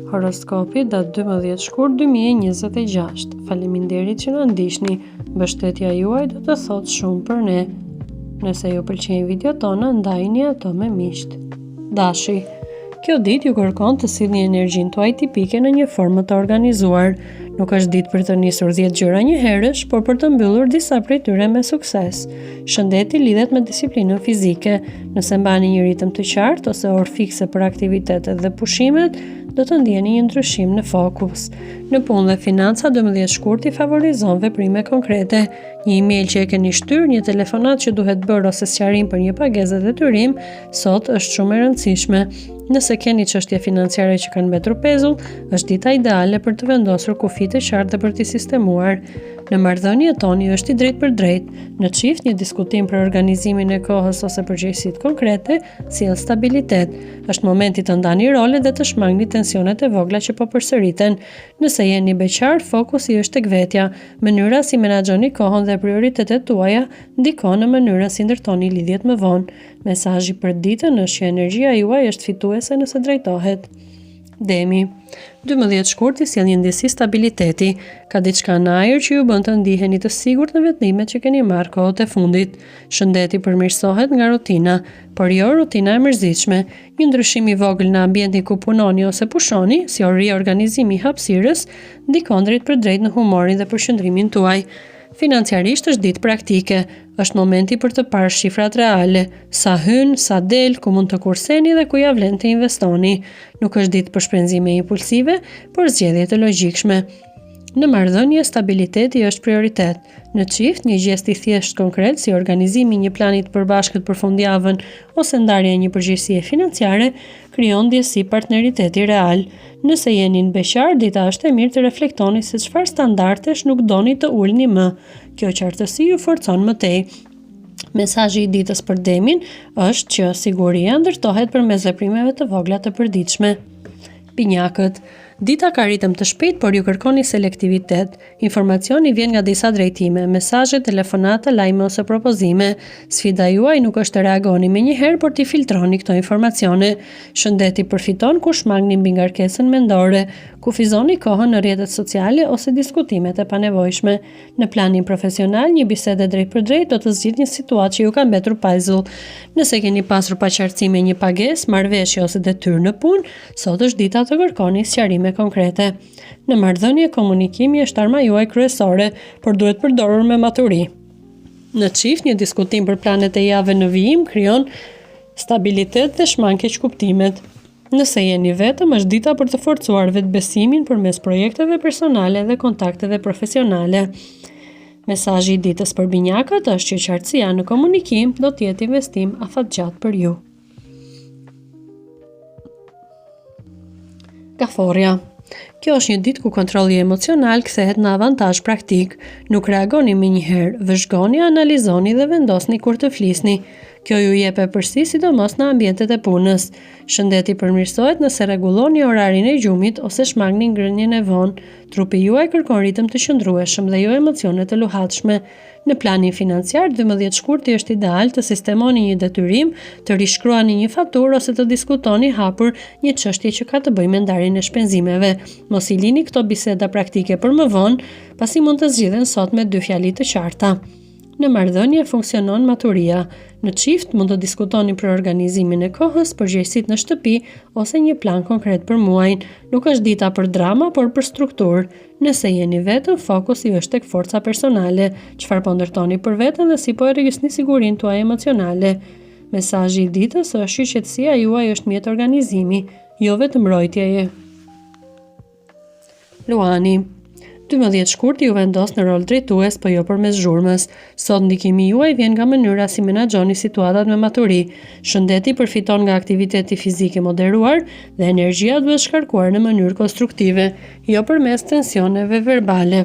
Horoskopi datë 12 shkurt 2026. Faleminderit që na ndiqni. Mbështetja juaj do të thotë shumë për ne. Nëse ju pëlqejnë videot tona, ndajini ato me miqt. Dashi. Kjo ditë ju kërkon të sillni energjinë tuaj tipike në një formë të organizuar. Nuk është ditë për të nisur 10 gjëra një herësh, por për të mbyllur disa prej tyre me sukses. Shëndeti lidhet me disiplinën fizike. Nëse mbani një ritëm të qartë ose orë fikse për aktivitetet dhe pushimet, do të ndjeni një ndryshim në fokus. Në punë dhe financa, 12 shkurti favorizon veprime konkrete. Një email që e keni shtyr, një telefonat që duhet bërë ose sqarim për një pagesë dhe detyrim, sot është shumë e rëndësishme. Nëse keni çështje financiare që kanë mbetur pezull, është dita ideale për të vendosur kufi të qartë dhe për t'i sistemuar. Në marrëdhënie toni është i drejtë për drejtë. Në çift, një diskutim për organizimin e kohës ose përgjegjësitë konkrete sjell stabilitet. Është momenti të ndani rolet dhe të shmangni tensionet e vogla që po përsëriten. Nëse jeni beqar, fokusi është tek vetja. Mënyra si menaxhoni kohën dhe prioritetet tuaja ndikon në mënyrën si ndërtoni lidhjet më vonë. Mesazhi për ditën është që energjia juaj është fituese nëse drejtohet. Demi. 12 shkurti sjell një ndjesi stabiliteti. Ka diçka në ajër që ju bën të ndiheni të sigurt në vendimet që keni marrë kohët e fundit. Shëndeti përmirësohet nga rutina, por jo rutina e mërzitshme. Një ndryshim i vogël në ambientin ku punoni ose pushoni, si riorganizimi i hapësirës, ndikon drejt për drejt në humorin dhe përqendrimin tuaj. Financiarisht është ditë praktike, është momenti për të parë shifrat reale, sa hyn, sa del, ku mund të kurseni dhe ku ja vlen të investoni. Nuk është ditë për shpenzime impulsive, por zgjedhje të logjikshme. Në marrëdhënie, stabiliteti është prioritet. Në çift, një gjest i thjesht konkret si organizimi i një plani të përbashkët për fundjavën ose ndarja e një përgjegjësie financiare krijon ndjesi partneriteti real. Nëse jeni në beqar, dita është e mirë të reflektoni se çfarë standardesh nuk doni të ulni më. Kjo qartësi ju forcon më tej. Mesazhi i ditës për Demin është që siguria ndërtohet përmes veprimeve të vogla të përditshme. Binjakët. Dita ka ritëm të shpejt, por ju kërkoni selektivitet. Informacioni vjen nga disa drejtime, mesazhe, telefonata, lajme ose propozime. Sfida juaj nuk është të reagoni menjëherë, por t'i filtroni këto informacione. Shëndeti përfiton kur shmangni mbi ngarkesën mendore, kufizoni kohën në rrjetet sociale ose diskutimet e panevojshme. Në planin profesional, një bisede drejt për drejt do të zgjidhë një situatë që ju ka mbetur pajzull. Nëse keni pasur paqartësi me një pagesë, marrëveshje ose detyrë në punë, sot është dita të kërkoni sqarime konkrete. Në marrëdhënie, komunikimi është arma juaj kryesore, por duhet përdorur me maturi. Në çift, një diskutim për planet e javës në vijim krijon stabilitet dhe shmang keqkuptimet. Nëse jeni vetëm, është dita për të forcuar vetbesimin përmes projekteve personale dhe kontakteve profesionale. Mesazhi i ditës për binjakët është që qartësia në komunikim do të jetë investim afatgjatë për ju. Gaforja. Kjo është një ditë ku kontrolli emocional kthehet në avantazh praktik. Nuk reagoni menjëherë, vëzhgoni, analizoni dhe vendosni kur të flisni. Kjo ju jep epërsi sidomos në ambientet e punës. Shëndeti përmirësohet nëse rregulloni orarin e gjumit ose shmangni ngrënien e vonë. Trupi juaj kërkon ritëm të qëndrueshëm dhe jo emocione të luhatshme. Në planin financiar, 12 shkurti është ideal të sistemoni një detyrim, të rishkruani një faturë ose të diskutoni hapur një çështje që ka të bëjë me ndarjen e shpenzimeve. Mos i lini këto biseda praktike për më vonë, pasi mund të zgjidhen sot me 2 fjali të qarta. Në marrëdhënie funksionon maturia. Në çift mund të diskutoni për organizimin e kohës, përgjegjësitë në shtëpi ose një plan konkret për muajin. Nuk është dita për drama, por për strukturë. Nëse jeni vetëm, fokusi është tek forca personale, çfarë po ndërtoni për veten dhe si po e rrisni sigurinë tuaj emocionale. Mesazhi i ditës është që qetësia juaj është mjet organizimi, jo vetëm mbrojtjeje. Luani. 12 shkurti ju vendos në rol drejtues, po jo përmes zhurmës. Sot ndikimi juaj vjen nga mënyra si menaxhoni situatat me maturi. Shëndeti përfiton nga aktiviteti fizik i moderuar dhe energjia duhet shkarkuar në mënyrë konstruktive, jo përmes tensioneve verbale.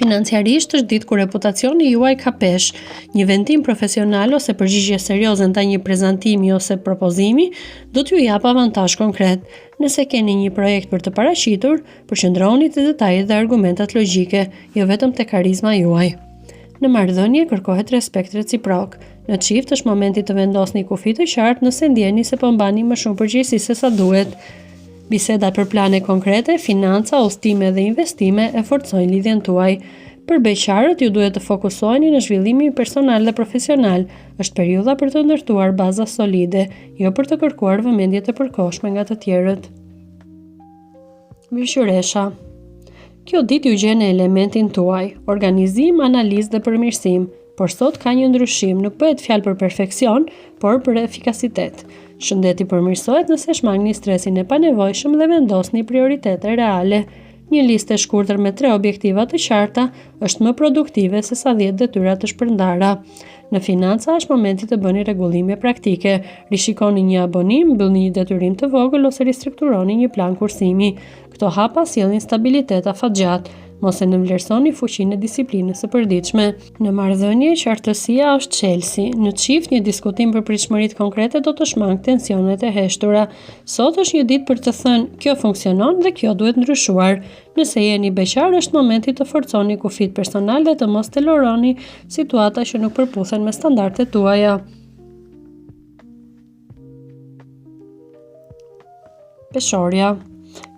Financiarisht është ditë ku reputacioni juaj ka pesh. Një vendim profesional ose përgjigje serioze ndaj një prezantimi ose propozimi do t'ju jap avantazh konkret. Nëse keni një projekt për të paraqitur, përqendroni te detajet dhe argumentat logjike, jo vetëm te karizma juaj. Në marrëdhënie kërkohet respekt reciprok. Në çift është momenti të vendosni kufi të qartë nëse ndjeni se po mbani më shumë përgjegjësi se sa duhet. Bisedat për plane konkrete, financa, udhëtime dhe investime e forcojnë lidhjen tuaj. Për beqarët, ju duhet të fokusoheni në zhvillimin personal dhe profesional. Është periudha për të ndërtuar baza solide, jo për të kërkuar vëmendje të përkohshme nga të tjerët. Mishëresha. Kjo ditë ju gjen në elementin tuaj, organizim, analizë dhe përmirësim, por sot ka një ndryshim, nuk bëhet fjalë për perfeksion, por për efikasitet. Shëndeti përmirësohet nëse shmangni stresin e panevojshëm dhe vendosni prioritete reale. Një listë e shkurtër me 3 objektiva të qarta është më produktive se sa 10 detyra të shpërndara. Në financa është momenti të bëni rregullime praktike, rishikoni një abonim, mbyllni një detyrim të vogël ose ristrukturoni një plan kursimi. Këto hapa sjellin stabilitet afatgjatë. Mos e nënvlerësoni fuqinë e disiplinës së përditshme. Në marrëdhënie, qartësia është çelësi. Në çift, një diskutim për pritshmëritë konkrete do të shmangë tensionet e heshtura. Sot është një ditë për të thënë, kjo funksionon dhe kjo duhet ndryshuar. Nëse jeni beqar, është momenti të forconi kufit personal dhe të mos toleroni situata që nuk përputhen me standardet tuaja. Peshorja.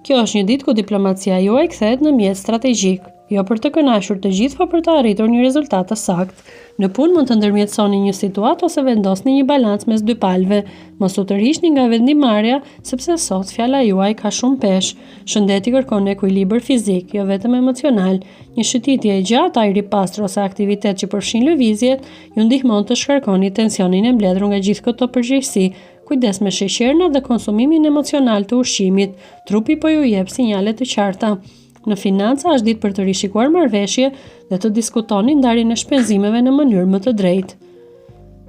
Kjo është një ditë ku diplomacia juaj kthehet në mjet strategjik, jo për të kënaqur të gjithë, por për të arritur një rezultat të saktë. Në punë mund të ndërmjetësoni një situatë ose vendosni një balancë mes dy palëve. Mos u tërhiqni nga vendimarrja, sepse sot fjala juaj ka shumë peshë. Shëndeti kërkon ekuilibër fizik, jo vetëm emocional. Një shëtitje e gjatë, ajri i pastër ose aktivitet që përfshin lëvizjet, ju ndihmon të shkarkoni tensionin e mbledhur nga gjithë këto përgjegjësi. Kujdes me sheqerna dhe konsumimin emocional të ushqimit, trupi po ju jep sinjale të qarta. Në financa është ditë për të rishikuar marrëveshje dhe të diskutoni ndarjen e shpenzimeve në mënyrë më të drejtë.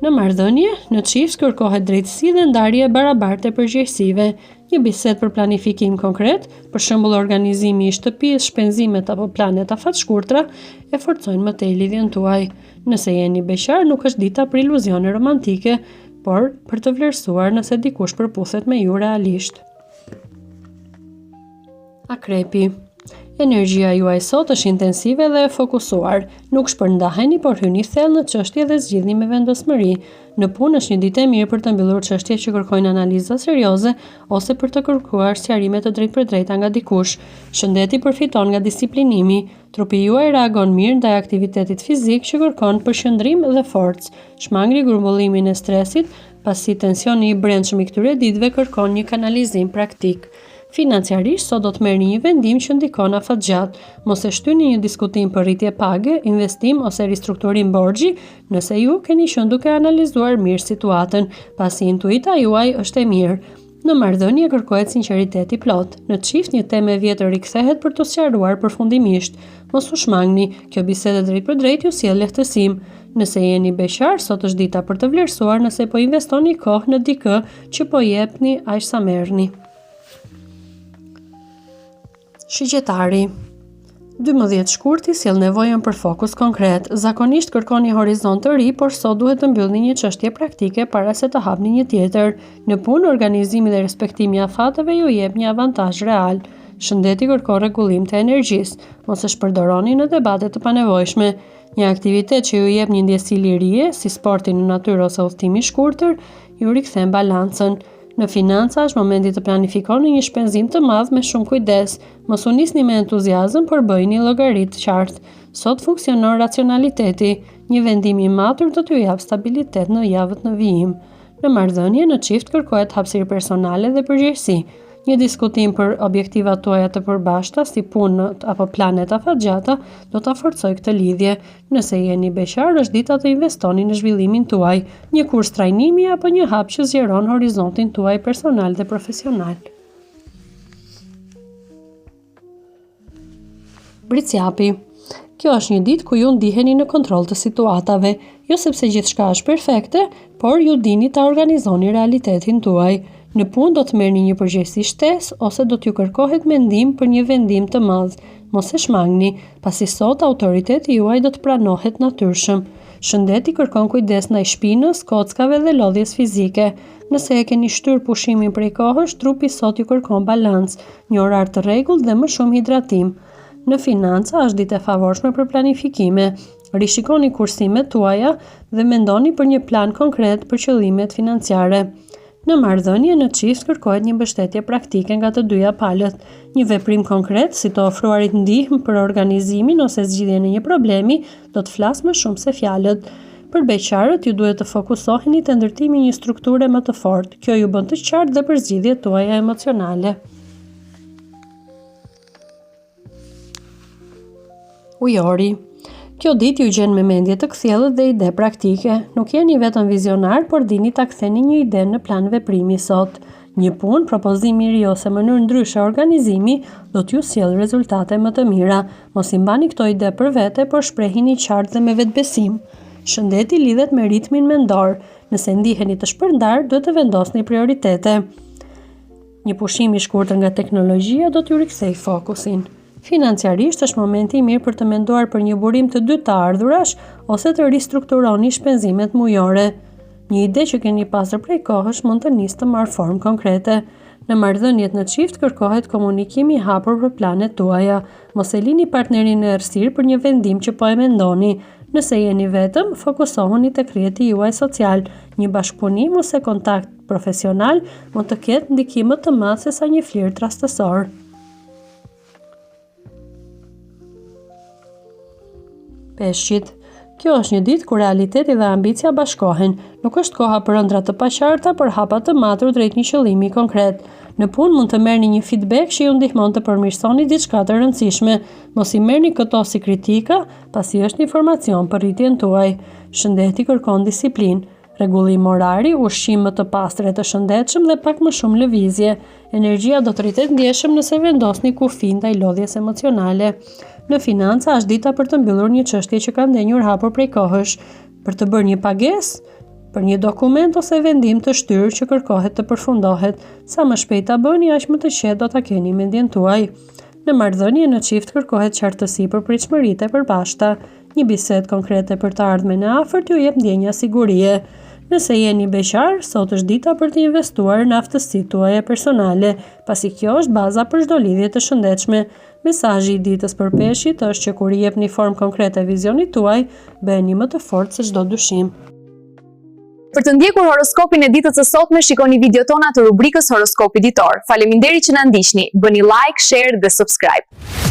Në marrëdhënie, në çift kërkohet drejtësi dhe ndarje e barabartë e përgjegjësive. Një bisedë për planifikim konkret, për shembull organizimi i shtëpisë, shpenzimet apo planet afatshkurtra, e forcojnë më tej lidhjen tuaj. Nëse jeni beqar, nuk është dita për iluzione romantike, por për të vlerësuar nëse dikush përputhet me ju realisht. Akrepi. Energjia juaj sot është intensive dhe e fokusuar. Nuk shpërndaheni, por hyni thellë në çështje dhe zgjidhni me vendosmëri. Në punë është një ditë e mirë për të mbyllur çështje që kërkojnë analiza serioze ose për të kërkuar sqarime të drejtpërdrejta nga dikush. Shëndeti përfiton nga disiplinimi. Trupi juaj reagon mirë ndaj aktivitetit fizik që kërkon përqendrim dhe forcë. Shmangni grumbullimin e stresit, pasi tensioni i brendshëm i këtyre ditëve kërkon një kanalizim praktik. Financiarisht, sot do të merrni një vendim që ndikon afatgjatë. Mos e shtyni një diskutim për rritje page, investim ose ristrukturim borxhi, nëse ju keni qenë duke analizuar mirë situatën, pasi intuita juaj është e mirë. Në marrëdhënie kërkohet sinqeriteti plot. Në çift një temë e vjetër rikthehet për të sqaruar përfundimisht. Mos u shmangni, kjo bisedë drejt për drejt ju sjell lehtësim. Nëse jeni beqar, sot është dita për të vlerësuar nëse po investoni kohë në dikë që po jepni aq sa merrni. Shigjetari. 12 shkurti sjell nevojën për fokus konkret. Zakonisht kërkoni horizont të ri, por sot duhet të mbyllni një çështje praktike para se të hapni një tjetër. Në punë, organizimi dhe respektimi i afateve ju jep një avantazh real. Shëndeti kërkon rregullim të energjisë. Mos e shpërdoroni në debate të panevojshme. Një aktivitet që ju jep një ndjesi lirie, si sporti në natyrë ose udhëtimi i shkurtër, ju rikthen balancën. Në financa është momenti të planifikoni një shpenzim të madh me shumë kujdes. Mos u nisni me entuziazëm, por bëjini llogaritë qartë. Sot funksionon racionaliteti. Një vendim i matur do t'ju jap stabilitet në javët në vijim. Në marrëdhënie, në çift kërkohet hapësirë personale dhe përgjegjësi. Një diskutim për objektivat tuaja të përbashkëta, si punët apo planet afatgjata, do ta forcojë këtë lidhje. Nëse jeni beqar, është dita të investoni në zhvillimin tuaj, një kurs trajnimi apo një hap që zgjeron horizontin tuaj personal dhe profesional. Briciapi. Kjo është një ditë ku ju ndiheni në kontroll të situatave, jo sepse gjithçka është perfekte, por ju dini ta organizoni realitetin tuaj. Në punë do të merrni një përgjegjësi shtesë ose do t'ju kërkohet mendim për një vendim të madh. Mos e shmangni, pasi sot autoriteti juaj do të pranohet natyrshëm. Shëndeti kërkon kujdes ndaj shpinës, kockave dhe lodhjes fizike. Nëse e keni shtyr pushimin prej kohësh, trupi sot ju kërkon balancë, një orar të rregullt dhe më shumë hidratim. Në financa është ditë e favorshme për planifikime. Rishikoni kursimet tuaja dhe mendoni për një plan konkret për qëllimet financiare. Në marrëdhënie në çift kërkohet një mbështetje praktike nga të dyja palët, një veprim konkret si të ofruarit ndihmë për organizimin ose zgjidhjen e një problemi do të flasë më shumë se fjalët. Për beqarët ju duhet të fokusoheni te ndërtimi i një strukture më të fortë. Kjo ju bën të qartë dhe për zgjidhjet tuaja emocionale. Ujori. Kjo ditë ju gjen me mendje të kthjellët dhe ide praktike. Nuk jeni vetëm vizionar, por dini ta ktheni një ide në plan veprimi sot. Një punë, propozim i ri ose mënyrë ndryshe organizimi do t'ju sjellë rezultate më të mira. Mos i mbani këto ide për vete, por shprehini qartë dhe me vetbesim. Shëndeti lidhet me ritmin mendor. Nëse ndiheni të shpërndar, duhet të vendosni prioritete. Një pushim i shkurtër nga teknologjia do t'ju rikthejë fokusin. Financiarisht është momenti i mirë për të menduar për një burim të dy të ardhurash ose të ristrukturoni shpenzimet mujore. Një ide që keni pasur prej kohësh mund të nisë të marrë formë konkrete. Në marrëdhëniet në çift kërkohet komunikimi i hapur për planet tuaja. Mos e lini partnerin në errësirë për një vendim që po e mendoni. Nëse jeni vetëm, fokusohuni tek rrjeti juaj social. Një bashkëpunim ose kontakt profesional mund të ketë ndikim më të madh sesa një flirt rastësor. Peshqit. Kjo është një ditë kur realiteti dhe ambicia bashkohen. Nuk është koha për ëndra të paqarta, por hapa të matur drejt një qëllimi konkret. Në punë mund të merrni një feedback që ju ndihmon të përmirësoni diçka të rëndësishme. Mos i merrni këto si kritika, pasi është informacion për rritjen tuaj. Shëndeti kërkon disiplinë. Rregullim orari, ushqim më të pastër e të shëndetshëm dhe pak më shumë lëvizje. Energjia do të rritet ndjeshëm nëse vendosni kufi ndaj lodhjes emocionale. Në financa është dita për të mbyllur një çështje që ka ndenjur hapur prej kohësh, për të bërë një pagesë, për një dokument ose vendim të shtyrë që kërkohet të përfundohet. Sa më shpejt ta bëni, aq më të qetë do ta keni mendjen tuaj. Në marrëdhënie në çift kërkohet qartësi për pritshmëritë e përbashkëta. Një bisedë konkrete për të ardhmen e afërt ju jep ndjenja sigurie. Nëse jeni beqar, sot është dita për të investuar në aftësitë tuaja personale, pasi kjo është baza për çdo lidhje të shëndetshme. Mesazhi i ditës për peshqit është që kur i jepni formë konkrete vizionit tuaj, bëheni më të fortë se çdo dyshim. Për të ndjekur horoskopin e ditës së sotme, shikoni video tona të rubrikës Horoskopi Ditor. Faleminderit që na ndiqni. Bëni like, share dhe subscribe.